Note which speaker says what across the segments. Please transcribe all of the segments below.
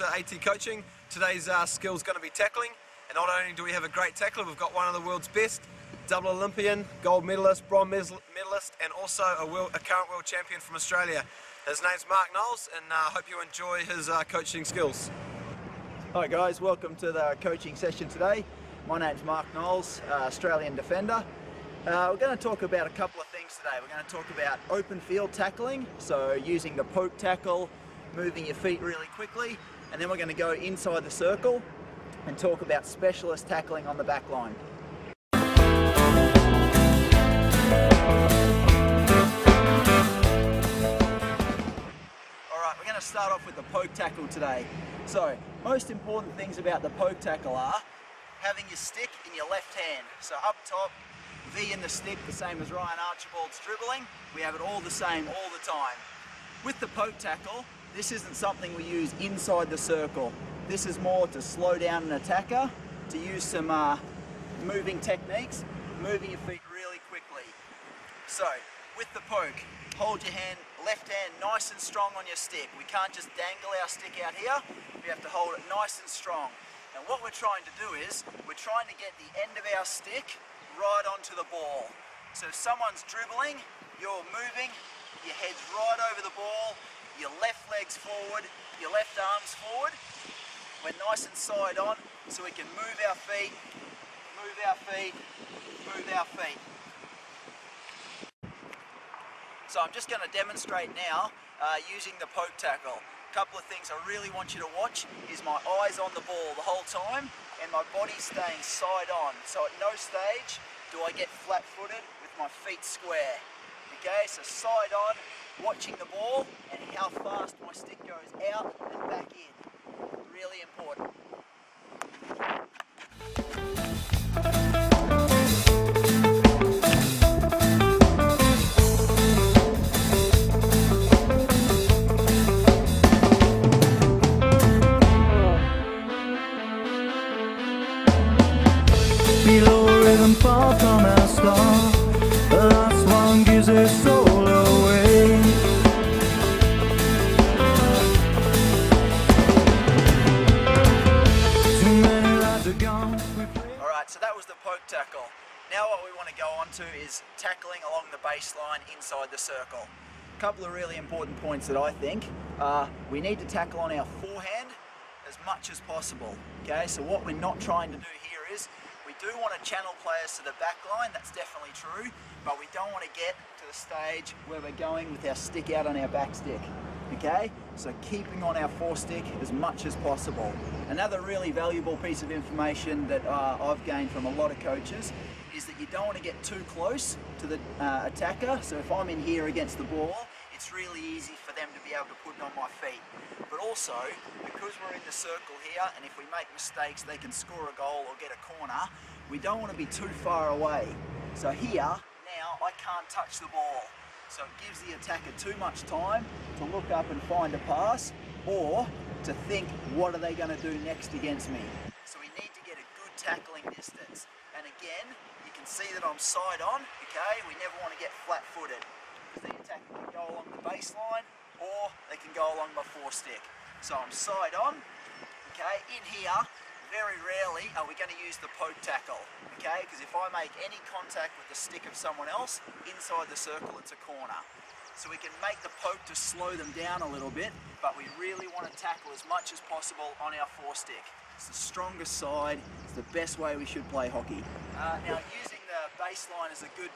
Speaker 1: to AT Coaching. Today's skill is going to be tackling, and not only do we have a great tackler, we've got one of the world's best, double Olympian, gold medalist, bronze medalist, and also a current world champion from Australia. His name's Mark Knowles, and I hope you enjoy his coaching skills.
Speaker 2: Hi guys, welcome to the coaching session today. My name's Mark Knowles, Australian defender. We're going to talk about a couple of things today. We're going to talk about open field tackling, so using the poke tackle, moving your feet really quickly, and then we're going to go inside the circle and talk about specialist tackling on the back line. Alright, we're going to start off with the poke tackle today. So, most important things about the poke tackle are having your stick in your left hand. So up top, V in the stick, the same as Ryan Archibald's dribbling. We have it all the same all the time. With the poke tackle, this isn't something we use inside the circle. This is more to slow down an attacker, to use some moving techniques, moving your feet really quickly. So, with the poke, hold your hand, left hand nice and strong on your stick. We can't just dangle our stick out here, we have to hold it nice and strong. And what we're trying to do is, we're trying to get the end of our stick right onto the ball. So if someone's dribbling, you're moving, your head's right over the ball, your left leg's forward, your left arm's forward. We're nice and side on, so we can move our feet, move our feet, move our feet. So I'm just going to demonstrate now using the poke tackle. A couple of things I really want you to watch is my eyes on the ball the whole time and my body staying side on. So at no stage do I get flat-footed with my feet square. Okay, so side on, watching the ball and how fast my stick goes out and back in. Really important.
Speaker 3: Below rhythm fall from our star, the last one gives her soul away. Too many lives are gone.
Speaker 2: Alright, so that was the poke tackle. Now what we want to go on to is tackling along the baseline inside the circle. A couple of really important points that I think are we need to tackle on our forehand as much as possible. Okay, so what we're not trying to do here is we do want to channel players to the back line, that's definitely true, but we don't want to get to the stage where we're going with our stick out on our back stick. Okay, so keeping on our forestick as much as possible. Another really valuable piece of information that I've gained from a lot of coaches is that you don't want to get too close to the attacker. So if I'm in here against the ball, it's really easy for them to be able to put it on my feet. But also, because we're in the circle here, and if we make mistakes, they can score a goal or get a corner, we don't want to be too far away. So here, now, I can't touch the ball. So it gives the attacker too much time to look up and find a pass, or to think, what are they going to do next against me? So we need to get a good tackling distance. And again, you can see that I'm side on, okay? We never want to get flat-footed. The attacker can go along the baseline, or they can go along my forestick. So I'm side on, okay? In here, very rarely are we going to use the poke tackle, okay? Because if I make any contact with the stick of someone else inside the circle, it's a corner. So we can make the poke to slow them down a little bit, but we really want to tackle as much as possible on our forestick. It's the strongest side, it's the best way we should play hockey. Now using the baseline is a good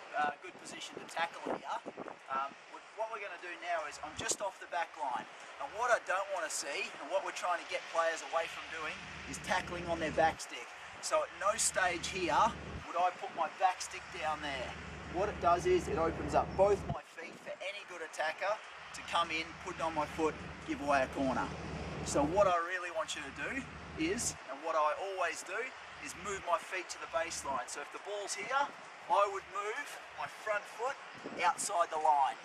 Speaker 2: position to tackle here. What we're going to do now is I'm just off the back line, and what I don't want to see and what we're trying to get players away from doing is tackling on their back stick. So at no stage here would I put my back stick down there. What it does is it opens up both my feet for any good attacker to come in, put it on my foot, give away a corner. So what I really want you to do is, and what I always do, is move my feet to the baseline. So if the ball's here, I would move my front foot outside the line.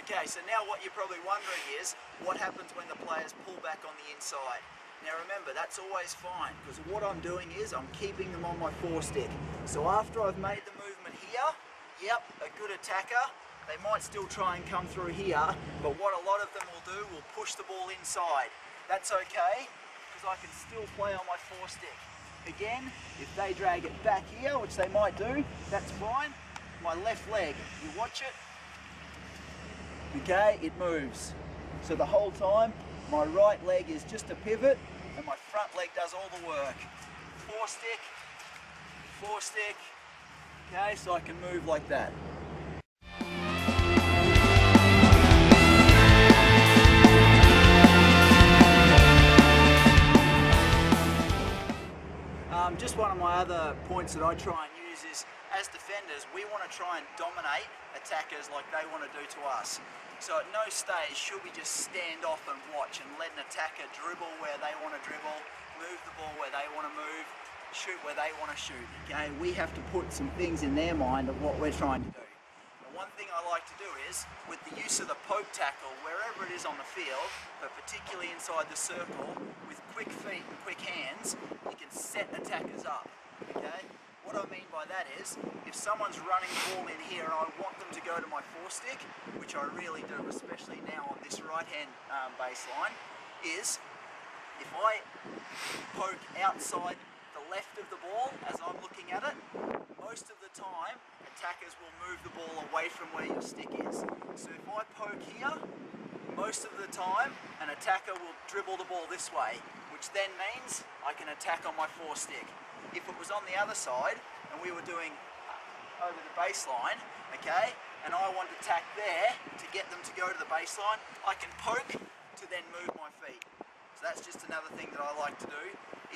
Speaker 2: Okay, so now what you're probably wondering is, what happens when the players pull back on the inside? Now remember, that's always fine, because what I'm doing is I'm keeping them on my forestick. So after I've made the movement here, yep, a good attacker they might still try and come through here, but what a lot of them will do will push the ball inside. That's okay, because I can still play on my four-stick. Again, if they drag it back here, which they might do, that's fine. My left leg, you watch it, okay, it moves. So the whole time, my right leg is just a pivot, and my front leg does all the work. Four-stick, okay, so I can move like that. Just one of my other points that I try and use is, as defenders, we want to try and dominate attackers like they want to do to us. So at no stage should we just stand off and watch and let an attacker dribble where they want to dribble, move the ball where they want to move, shoot where they want to shoot. Okay, we have to put some things in their mind of what we're trying to do. One thing I like to do is, with the use of the poke tackle, wherever it is on the field, but particularly inside the circle, with quick feet and quick hands, you can set attackers up, okay? What I mean by that is, if someone's running the ball in here and I want them to go to my four-stick, which I really do, especially now on this right-hand baseline, is if I poke outside the left of the ball as I'm looking at it, most of the time, attackers will move the ball away from where your stick is. So if I poke here, most of the time, an attacker will dribble the ball this way, which then means I can attack on my four-stick. If it was on the other side, and we were doing over the baseline, okay, and I want to attack there to get them to go to the baseline, I can poke to then move my feet. So that's just another thing that I like to do,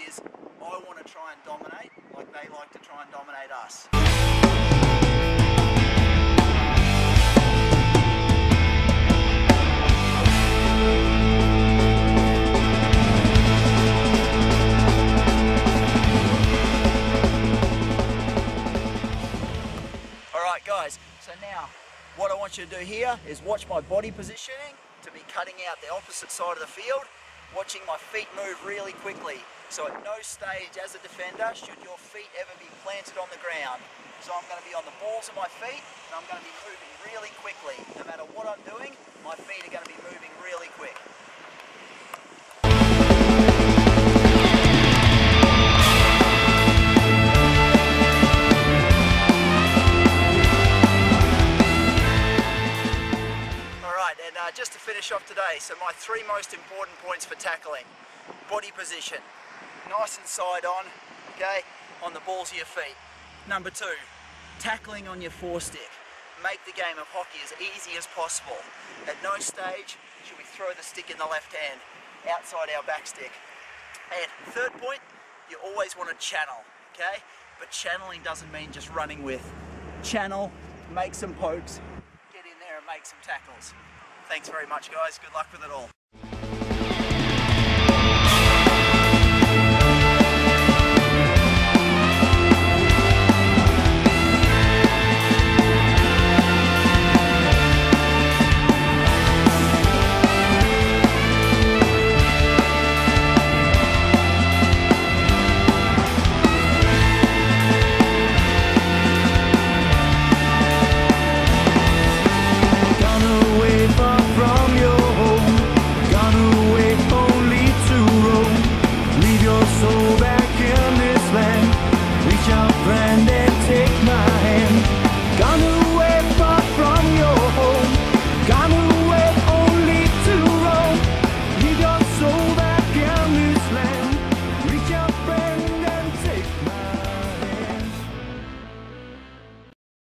Speaker 2: is I want to try and dominate like they like to try and dominate us. Alright guys, so now what I want you to do here is watch my body positioning to be cutting out the opposite side of the field, watching my feet move really quickly. So at no stage as a defender should your feet ever be planted on the ground. So I'm going to be on the balls of my feet and I'm going to be moving really quickly. No matter what I'm doing, my feet are going to be moving really quick. Alright, and just to finish off today, so my three most important points for tackling. Body position. Nice and side on, okay, on the balls of your feet. Number two, tackling on your four-stick. Make the game of hockey as easy as possible. At no stage should we throw the stick in the left hand, outside our back stick. And third point, you always want to channel, okay? But channeling doesn't mean just running with. Channel, make some pokes, get in there and make some tackles. Thanks very much guys, good luck with it all.